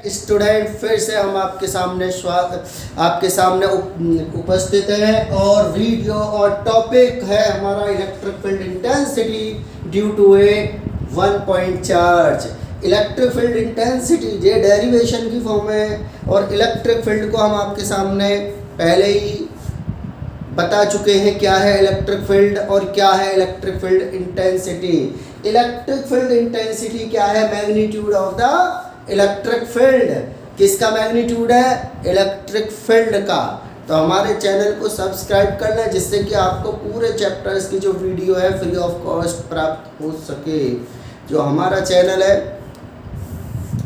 Student, फिर से हम आपके सामने उपस्थित हैं और वीडियो और टॉपिक है हमारा electric field intensity due to a 1 point charge. Electric field intensity ये डेरिवेशन की फॉर्म है और इलेक्ट्रिक फील्ड को हम आपके सामने पहले ही बता चुके हैं क्या है इलेक्ट्रिक फील्ड और क्या है electric field intensity. Electric field intensity क्या है? Magnitude of the electric field. किसका मैग्नीट्यूड है? इलेक्ट्रिक फील्ड का। तो हमारे चैनल को सब्सक्राइब कर लें जिससे कि आपको पूरे चैप्टर्स की जो वीडियो है फ्री ऑफ कॉस्ट प्राप्त हो सके। जो हमारा चैनल है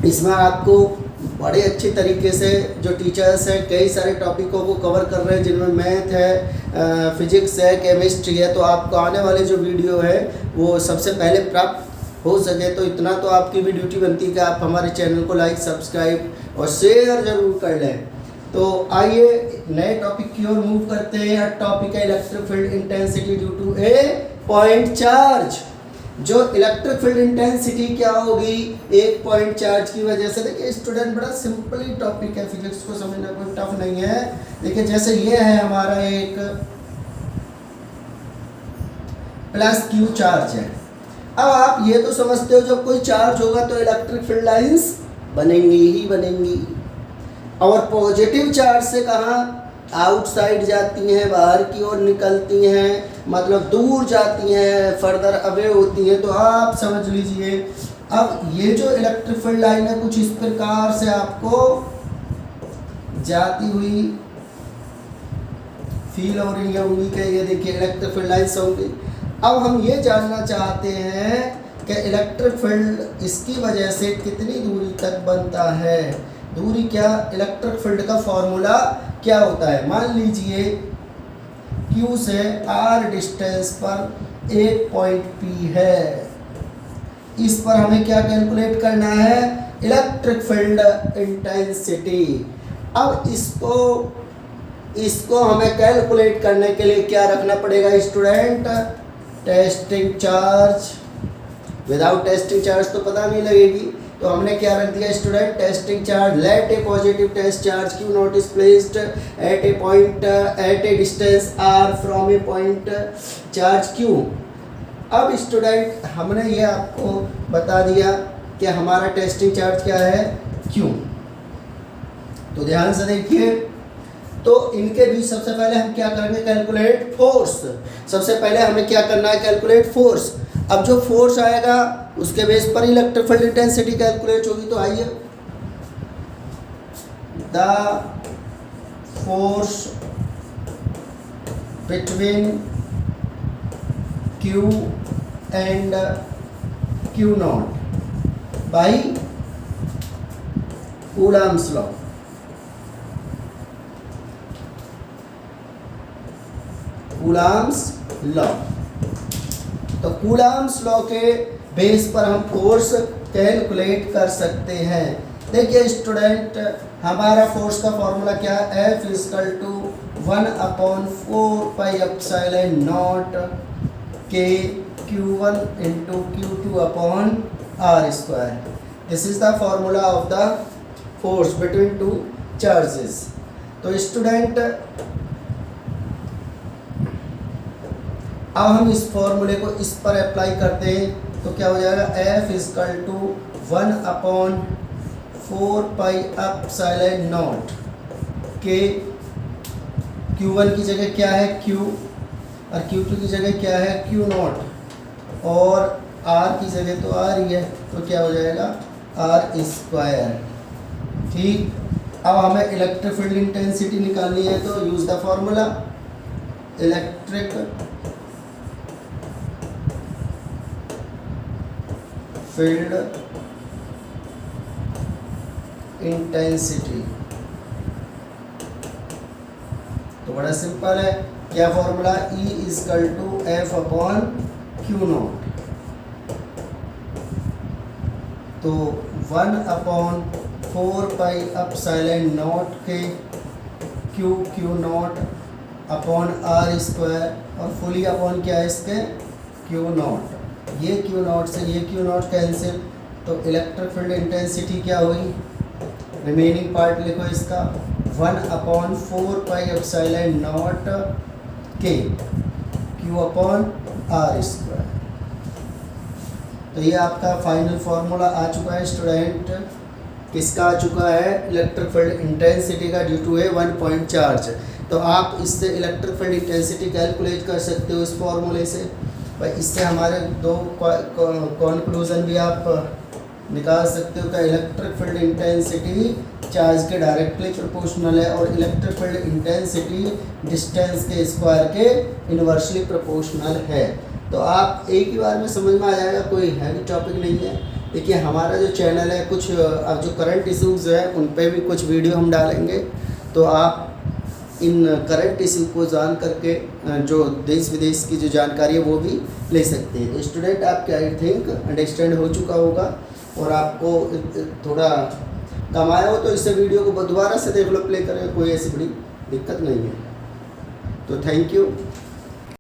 इसमें आपको बड़े अच्छे तरीके से जो टीचर्स हैं कई सारे टॉपिकों को कवर कर रहे हैं, जिनमें मैथ है, फिजिक्स है, केमिस्ट्री है। तो आपको आने वाले जो वीडियो है वो सबसे पहले प्राप्त हो सके तो इतना तो आपकी भी ड्यूटी बनती है कि आप हमारे चैनल को लाइक, सब्सक्राइब और शेयर ज़रूर कर लें। तो आइए नए टॉपिक की ओर मूव करते हैं। टॉपिक है electric field intensity due to a point charge. जो इलेक्ट्रिक फील्ड इंटेंसिटी क्या होगी एक पॉइंट चार्ज की वजह से। देखिए स्टूडेंट, बड़ा सिंपल ही टॉपिक है, फिजिक्स को समझना कोई टफ नहीं है। देखिए जैसे ये है हमारा एक प्लस क्यू चार्ज है। अब आप ये तो समझते हो जब कोई चार्ज होगा तो इलेक्ट्रिक फील्ड लाइंस बनेंगी ही बनेंगी। और पॉजिटिव चार्ज से कहाँ आउटसाइड जाती हैं, बाहर की ओर निकलती हैं, मतलब दूर जाती हैं, फर्दर अवे होती हैं। तो आप समझ लीजिए अब ये जो इलेक्ट्रिक फील्ड लाइन है कुछ इस प्रकार से आपको जाती हुई फील हो रही होंगी कि ये देखिए इलेक्ट्रिक फील्ड लाइन्स होंगी। अब हम ये जानना चाहते हैं कि इलेक्ट्रिक फील्ड इसकी वजह से कितनी दूरी तक बनता है। दूरी क्या, इलेक्ट्रिक फील्ड का फॉर्मूला क्या होता है। मान लीजिए Q से R डिस्टेंस पर एक पॉइंट P है, इस पर हमें क्या कैलकुलेट करना है? Electric field intensity. अब इसको हमें कैलकुलेट करने के लिए क्या रखना पड़ेगा student? Testing charge. Without testing charge तो पता नहीं लगेगी। तो हमने क्या रख दिया student? Testing charge. Let a positive test charge Q nought is placed at a distance R from a point charge Q। अब स्टूडेंट हमने ये आपको बता दिया कि हमारा टेस्टिंग चार्ज क्या है? Q। तो ध्यान से देखिए, तो इनके बीच सबसे पहले हम क्या करेंगे? Calculate force. सबसे पहले हमें क्या करना है? Calculate force. अब जो फोर्स आएगा उसके बेस पर इलेक्ट्रिक फील्ड इंटेंसिटी कैलकुलेट होगी। तो आइए, the force between Q and Q not by Coulomb's law. Coulomb's law. तो कूलम्ब्स लॉ के बेस पर हम फोर्स कैलकुलेट कर सकते हैं। देखिए स्टूडेंट, हमारा फोर्स का फॉर्मूला क्या है? F equal to 1/4 pi epsilon nought K Q1 into Q2 upon R square. This is the formula of the force between two charges. तो स्टूडेंट अब हम इस फॉर्मूले को इस पर अप्लाई करते हैं तो क्या हो जाएगा? F equal to 1/4 pi epsilon nought K। Q1 की जगह क्या है? Q, और Q2 की जगह क्या है? Q नॉट, और R की जगह तो R ही है तो क्या हो जाएगा? R square. ठीक। अब हमें इलेक्ट्रिक फील्ड इंटेंसिटी निकालनी है तो use the formula. Electric field intensity तो बड़ा सिंपल है। क्या formula? E equal to F upon Q nought. तो 1/4 pi epsilon nought K Q nought upon R square, और फुली अपॉन क्या है इसके? Q nought. ये Q नॉट से ये Q नॉट कैंसिल, तो इलेक्ट्रिक फील्ड इंटेंसिटी क्या हुई? रिमेनिंग पार्ट लिखो इसका 1/4πε0 k Q/r²। तो ये आपका फाइनल फार्मूला आ चुका है स्टूडेंट। किसका आ चुका है? इलेक्ट्रिक फील्ड इंटेंसिटी का due to a 1 point charge. तो आप इससे इलेक्ट्रिक फील्ड इंटेंसिटी कैलकुलेट कर सकते हो इस फार्मूले से। भाई इससे हमारे दो कॉन्क्लूजन भी आप निकाल सकते हो। क्या इलेक्ट्रिक फील्ड इंटेंसिटी चार्ज के डायरेक्टली प्रोपोर्शनल है और इलेक्ट्रिक फील्ड इंटेंसिटी डिस्टेंस के स्क्वायर के इनवर्सली प्रोपोर्शनल है। तो आप एक ही बार में समझ में आ जाएगा, कोई हैवी टॉपिक नहीं है। देखिए हमारा जो चैनल है कुछ अब जो करंट इशूज़ है उन पे भी कुछ वीडियो हम डालेंगे, तो आप इन करंट इशू को जान करके जो देश विदेश की जो जानकारी है वो भी ले सकते हैं। तो स्टूडेंट आपके आई थिंक अंडरस्टैंड हो चुका होगा और आपको थोड़ा कम आया हो तो इस वीडियो को दोबारा से देख लो, प्ले करें, कोई ऐसी बड़ी दिक्कत नहीं है। तो थैंक यू।